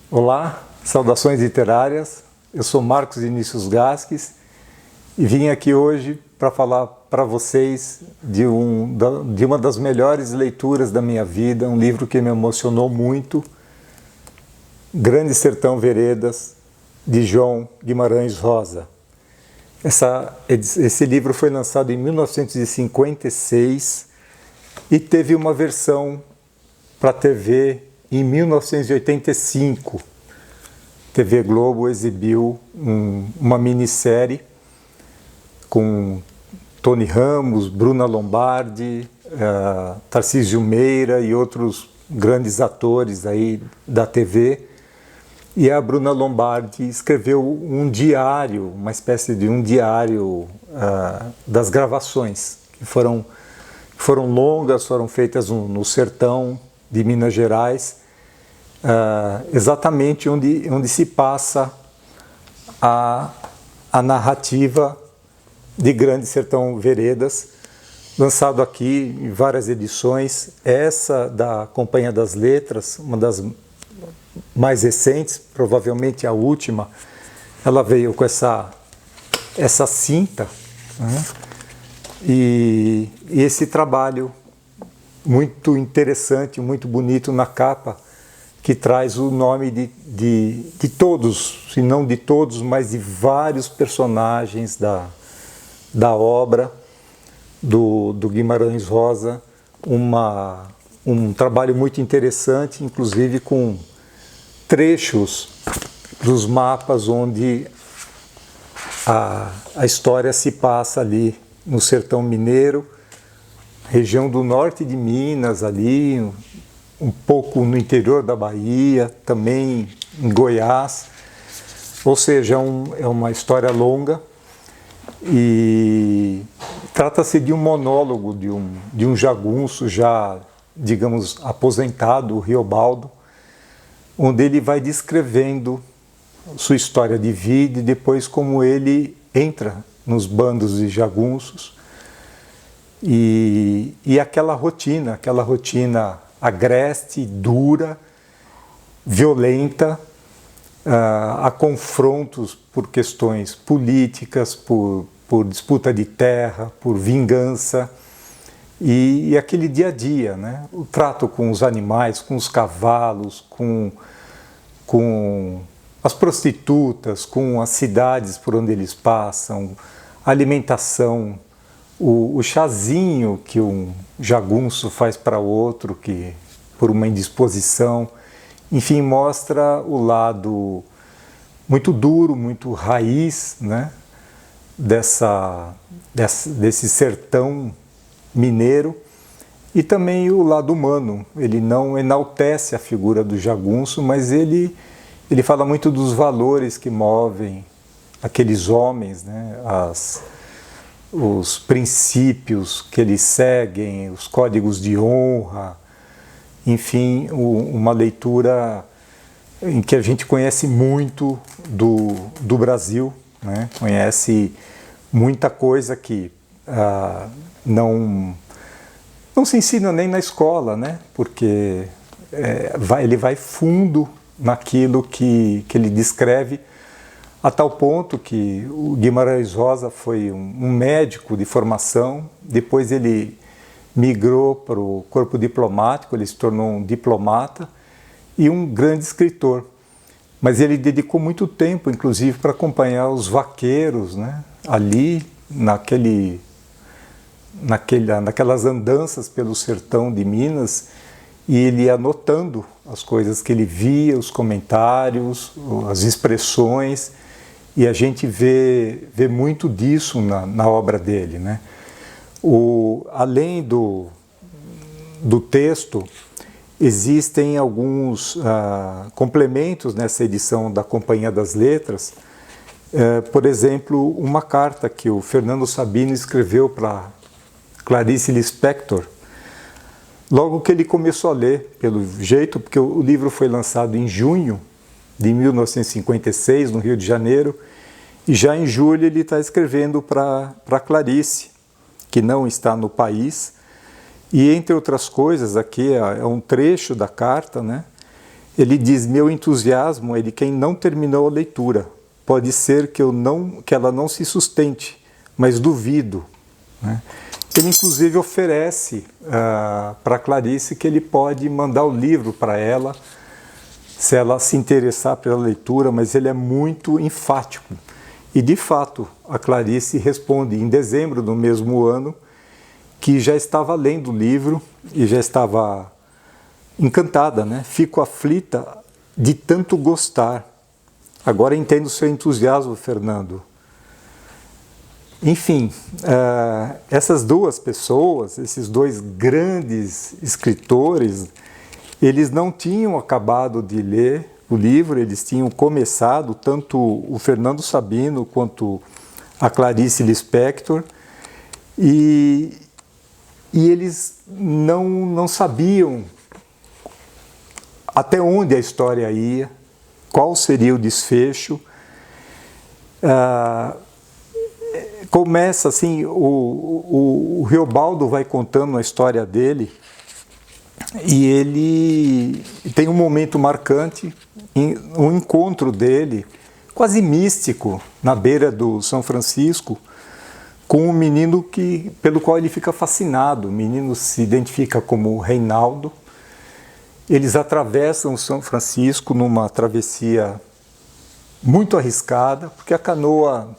Olá, saudações literárias. Eu sou Marcos Vinícius Gasques e vim aqui hoje para falar para vocês de uma das melhores leituras da minha vida, um livro que me emocionou muito, Grande Sertão Veredas, de João Guimarães Rosa. Esse livro foi lançado em 1956 e teve uma versão para TV em 1985. TV Globo exibiu uma minissérie com Tony Ramos, Bruna Lombardi, Tarcísio Meira e outros grandes atores aí da TV. E a Bruna Lombardi escreveu um diário, uma espécie de um diário das gravações, que foram longas, foram feitas no sertão de Minas Gerais, exatamente onde se passa a narrativa de Grande Sertão Veredas, lançado aqui em várias edições. Essa da Companhia das Letras, uma das mais recentes, provavelmente a última, ela veio com essa cinta, né? E esse trabalho muito interessante, muito bonito na capa, que traz o nome de todos, se não de todos, mas de vários personagens da obra do Guimarães Rosa. Um trabalho muito interessante, inclusive com trechos dos mapas onde a história se passa ali no sertão mineiro, região do norte de Minas, ali, um pouco no interior da Bahia, também em Goiás. Ou seja, é uma história longa e trata-se de um monólogo de um jagunço já, digamos, aposentado, o Riobaldo, onde ele vai descrevendo sua história de vida e depois como ele entra nos bandos de jagunços e aquela rotina agreste, dura, violenta, a confrontos por questões políticas, por disputa de terra, por vingança e aquele dia a dia, né? O trato com os animais, com os cavalos, com as prostitutas, com as cidades por onde eles passam, a alimentação, o chazinho que um jagunço faz para outro, que por uma indisposição, enfim, mostra o lado muito duro, muito raiz, né, desse sertão mineiro, e também o lado humano. Ele não enaltece a figura do jagunço, mas ele fala muito dos valores que movem aqueles homens, né, os princípios que eles seguem, os códigos de honra, enfim, uma leitura em que a gente conhece muito do Brasil, né? Conhece muita coisa que não se ensina nem na escola, né? Porque ele vai fundo naquilo que ele descreve, a tal ponto que o Guimarães Rosa foi um médico de formação, depois ele migrou para o corpo diplomático, ele se tornou um diplomata e um grande escritor. Mas ele dedicou muito tempo, inclusive, para acompanhar os vaqueiros, né? Ali, naquelas andanças pelo sertão de Minas, e ele ia anotando as coisas que ele via, os comentários, as expressões, e a gente vê muito disso na obra dele, né? Além do texto, existem alguns complementos nessa edição da Companhia das Letras. Por exemplo, uma carta que o Fernando Sabino escreveu para Clarice Lispector, logo que ele começou a ler, pelo jeito, porque o livro foi lançado em junho de 1956, no Rio de Janeiro, e já em julho ele está escrevendo para Clarice, que não está no país. E, entre outras coisas, aqui é um trecho da carta, né? Ele diz: meu entusiasmo é de quem não terminou a leitura. Pode ser que ela não se sustente, mas duvido, né? Ele inclusive oferece para Clarice que ele pode mandar o livro para ela, se ela se interessar pela leitura, mas ele é muito enfático. E de fato, a Clarice responde em dezembro do mesmo ano que já estava lendo o livro e já estava encantada, né? Fico aflita de tanto gostar. Agora entendo o seu entusiasmo, Fernando. Enfim, essas duas pessoas, esses dois grandes escritores, eles não tinham acabado de ler o livro, eles tinham começado, tanto o Fernando Sabino quanto a Clarice Lispector, e eles não sabiam até onde a história ia, qual seria o desfecho. Começa assim, o Reobaldo vai contando a história dele, e ele tem um momento marcante, um encontro dele, quase místico, na beira do São Francisco, com um menino pelo qual ele fica fascinado. O menino se identifica como Reinaldo. Eles atravessam o São Francisco numa travessia muito arriscada, porque a canoa,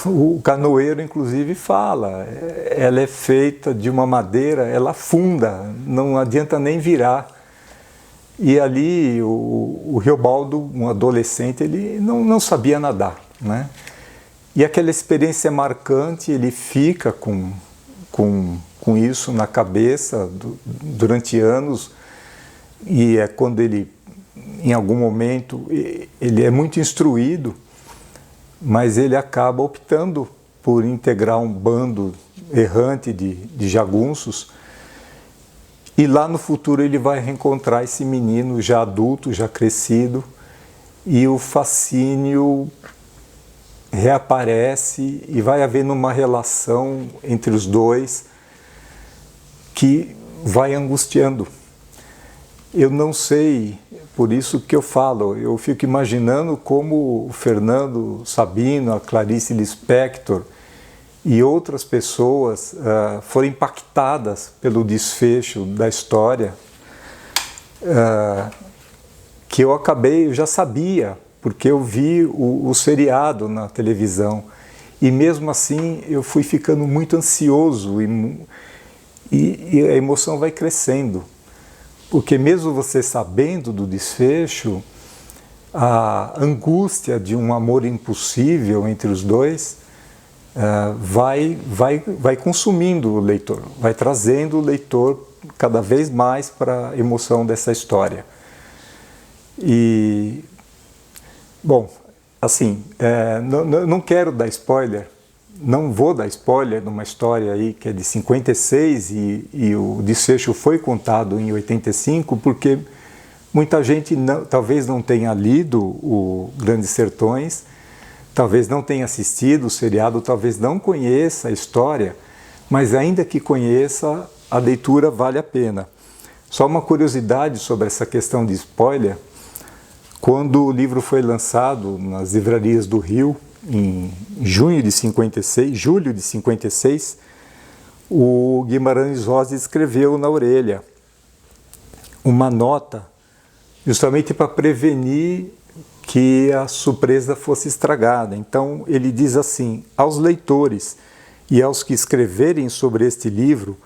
o canoeiro inclusive fala, ela é feita de uma madeira, ela afunda, não adianta nem virar. E ali o Reobaldo, um adolescente, ele não sabia nadar, né? E aquela experiência marcante, ele fica com isso na cabeça durante anos, e é quando ele, em algum momento, ele é muito instruído, mas ele acaba optando por integrar um bando errante de jagunços, e lá no futuro ele vai reencontrar esse menino já adulto, já crescido, e o fascínio reaparece e vai havendo uma relação entre os dois que vai angustiando. Eu não sei, por isso que eu falo, eu fico imaginando como o Fernando Sabino, a Clarice Lispector e outras pessoas foram impactadas pelo desfecho da história, que eu já sabia, porque eu vi o seriado na televisão, e mesmo assim eu fui ficando muito ansioso e a emoção vai crescendo, porque mesmo você sabendo do desfecho, a angústia de um amor impossível entre os dois vai consumindo o leitor, vai trazendo o leitor cada vez mais para a emoção dessa história. E bom, assim, não quero dar spoiler, não vou dar spoiler numa história aí que é de 56 e o desfecho foi contado em 85, porque muita gente talvez não tenha lido o Grandes Sertões, talvez não tenha assistido o seriado, talvez não conheça a história, mas ainda que conheça, a leitura vale a pena. Só uma curiosidade sobre essa questão de spoiler: quando o livro foi lançado nas livrarias do Rio, em julho de 56, o Guimarães Rosa escreveu na orelha uma nota justamente para prevenir que a surpresa fosse estragada. Então ele diz assim: aos leitores e aos que escreverem sobre este livro,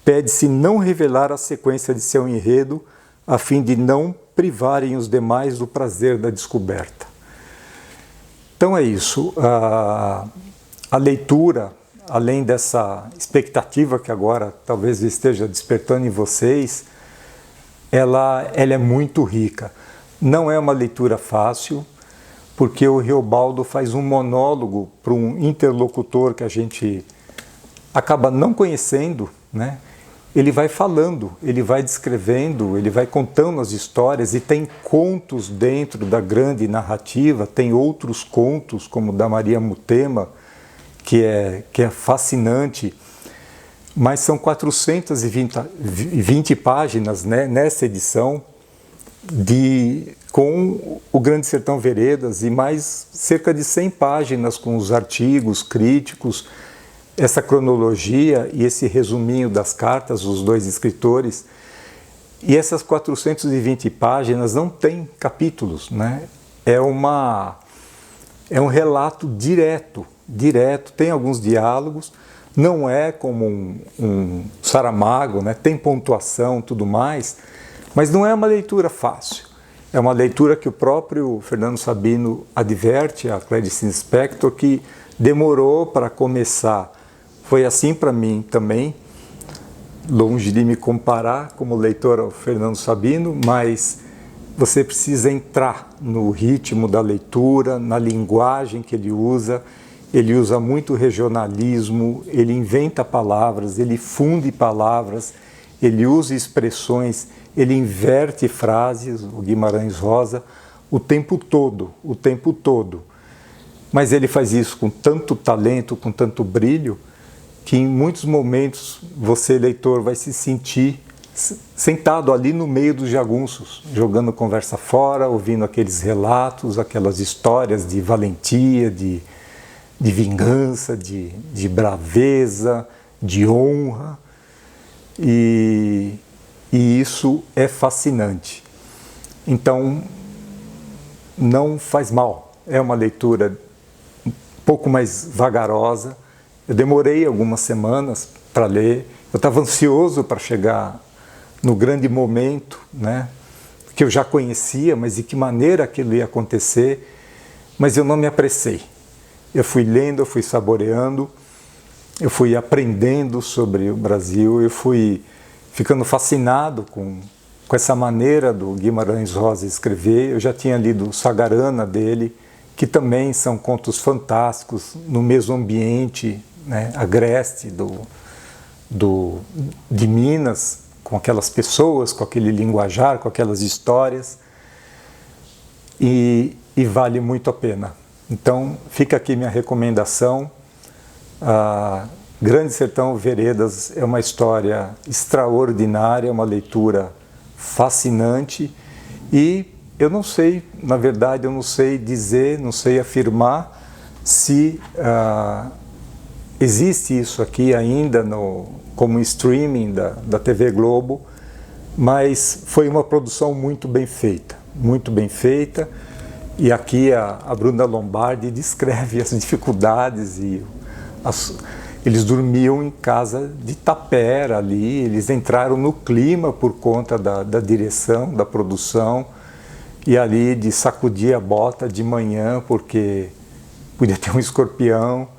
pede-se não revelar a sequência de seu enredo, a fim de não privarem os demais do prazer da descoberta. Então é isso. A leitura, além dessa expectativa que agora talvez esteja despertando em vocês, ela é muito rica. Não é uma leitura fácil, porque o Reobaldo faz um monólogo para um interlocutor que a gente acaba não conhecendo, né? Ele vai falando, ele vai descrevendo, ele vai contando as histórias, e tem contos dentro da grande narrativa, tem outros contos, como o da Maria Mutema, que é fascinante, mas são 420 páginas, né, nessa edição, com o Grande Sertão Veredas e mais cerca de 100 páginas com os artigos críticos, essa cronologia e esse resuminho das cartas, os dois escritores. E essas 420 páginas não tem capítulos, né? É um relato direto, tem alguns diálogos, não é como um Saramago, né? Tem pontuação, tudo mais, mas não é uma leitura fácil. É uma leitura que o próprio Fernando Sabino adverte a Clarice Lispector que demorou para começar. Foi assim para mim também, longe de me comparar como leitor ao Fernando Sabino, mas você precisa entrar no ritmo da leitura, na linguagem que ele usa muito regionalismo, ele inventa palavras, ele funde palavras, ele usa expressões, ele inverte frases, o Guimarães Rosa, o tempo todo. Mas ele faz isso com tanto talento, com tanto brilho, que em muitos momentos você, leitor, vai se sentir sentado ali no meio dos jagunços, jogando conversa fora, ouvindo aqueles relatos, aquelas histórias de valentia, de vingança, de braveza, de honra. E isso é fascinante. Então, não faz mal. É uma leitura um pouco mais vagarosa. Eu demorei algumas semanas para ler. Eu estava ansioso para chegar no grande momento, né, que eu já conhecia, mas de que maneira aquilo ia acontecer. Mas eu não me apressei. Eu fui lendo, eu fui saboreando, eu fui aprendendo sobre o Brasil, eu fui ficando fascinado com essa maneira do Guimarães Rosa escrever. Eu já tinha lido o Sagarana dele, que também são contos fantásticos, no mesmo ambiente, né, agreste de Minas, com aquelas pessoas, com aquele linguajar, com aquelas histórias, e vale muito a pena. Então, fica aqui minha recomendação. Grande Sertão Veredas é uma história extraordinária, uma leitura fascinante, e eu não sei, na verdade, eu não sei dizer, não sei afirmar se existe isso aqui ainda como streaming da TV Globo, mas foi uma produção muito bem feita, e aqui a Bruna Lombardi descreve as dificuldades eles dormiam em casa de tapera ali, eles entraram no clima por conta da direção, da produção, e ali de sacudir a bota de manhã porque podia ter um escorpião.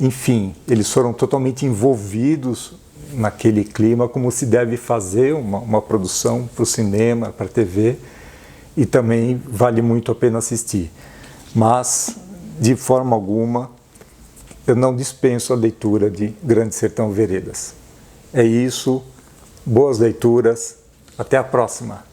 Enfim, eles foram totalmente envolvidos naquele clima, como se deve fazer uma produção para o cinema, para a TV, e também vale muito a pena assistir. Mas, de forma alguma, eu não dispenso a leitura de Grande Sertão Veredas. É isso, boas leituras, até a próxima!